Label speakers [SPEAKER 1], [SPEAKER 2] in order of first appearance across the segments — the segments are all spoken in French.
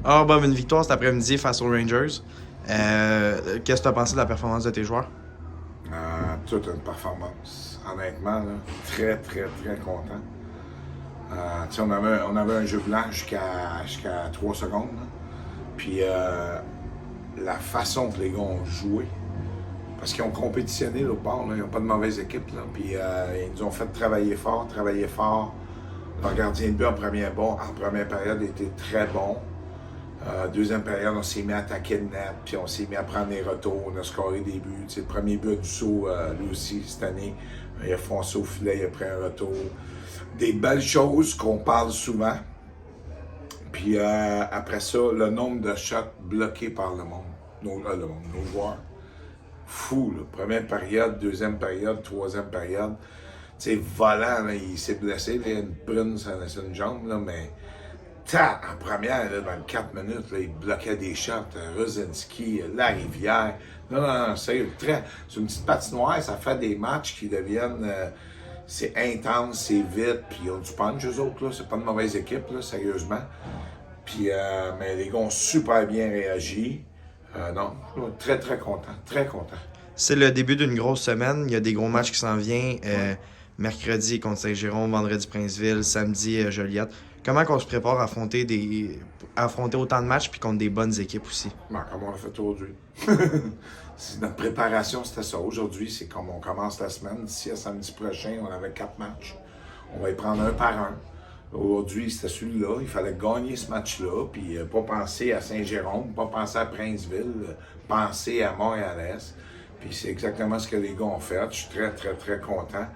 [SPEAKER 1] Ah, Bob, une victoire cet après-midi face aux Rangers. Qu'est-ce que tu as pensé de la performance de tes joueurs?
[SPEAKER 2] Toute une performance. Honnêtement, là, très, très, très content. On avait un jeu blanc jusqu'à 3 secondes. Là. Puis la façon que les gars ont joué, parce qu'ils ont compétitionné l'autre bord, là, ils n'ont pas de mauvaise équipe. Là. Puis ils nous ont fait travailler fort, travailler fort. Leur gardien de but en première période était très bon. Deuxième période, on s'est mis à attaquer le net, puis on s'est mis à prendre les retours, on a scoré des buts. Le premier but du saut, lui aussi, cette année, il a foncé au filet, il a pris un retour. Des belles choses qu'on parle souvent. Puis après ça, le nombre de shots bloqués par le monde, nos joueurs. Fou, là. Première période, deuxième période, troisième période. Tu sais, volant, là, il s'est blessé, il a une brune sur une jambe, là, mais en première, là, dans 4 minutes, là, il bloquait des shots. Rosinski, Larivière. Non, sérieux. C'est une petite patinoire, ça fait des matchs qui deviennent. C'est intense, c'est vite, puis ils ont du punch, eux autres. Là. C'est pas une mauvaise équipe, là, sérieusement. Puis, mais les gars ont super bien réagi. Non, très, très content. Très content.
[SPEAKER 1] C'est le début d'une grosse semaine. Il y a des gros matchs qui s'en viennent. Mercredi contre Saint-Jérôme, vendredi Princeville, samedi Joliette. Comment on se prépare à affronter autant de matchs puis contre des bonnes équipes aussi?
[SPEAKER 2] Bon, comme on l'a fait aujourd'hui. Notre préparation, c'était ça. Aujourd'hui, c'est comme on commence la semaine. D'ici à samedi prochain, on avait 4 matchs. On va y prendre un par un. Aujourd'hui, c'était celui-là. Il fallait gagner ce match-là, puis pas penser à Saint-Jérôme, pas penser à Princeville, penser à Montréal-Est. Puis c'est exactement ce que les gars ont fait. Je suis très, très, très content.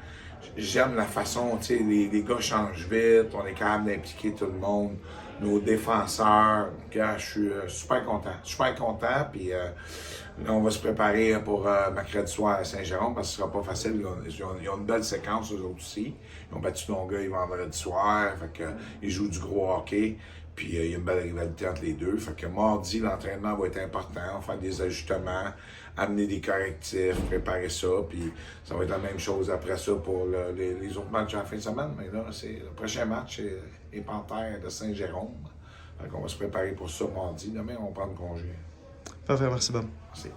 [SPEAKER 2] J'aime la façon, tu sais, les gars changent vite, on est capable d'impliquer tout le monde. Nos défenseurs, je suis super content. Super content, puis là, on va se préparer pour mercredi soir à Saint-Jérôme parce que ce sera pas facile. Ils ont une belle séquence, eux autres aussi. Ils ont battu Longueuil vendredi soir, fait que, ils jouent du gros hockey. Puis il y a une belle rivalité entre les deux. Fait que mardi, l'entraînement va être important. On va faire des ajustements, amener des correctifs, préparer ça. Puis ça va être la même chose après ça pour les autres matchs à la fin de semaine. Mais là, le prochain match, c'est les Panthères de Saint-Jérôme. Fait qu'on va se préparer pour ça mardi. Demain, on prend le congé.
[SPEAKER 1] Parfait, merci Bob.
[SPEAKER 2] Merci.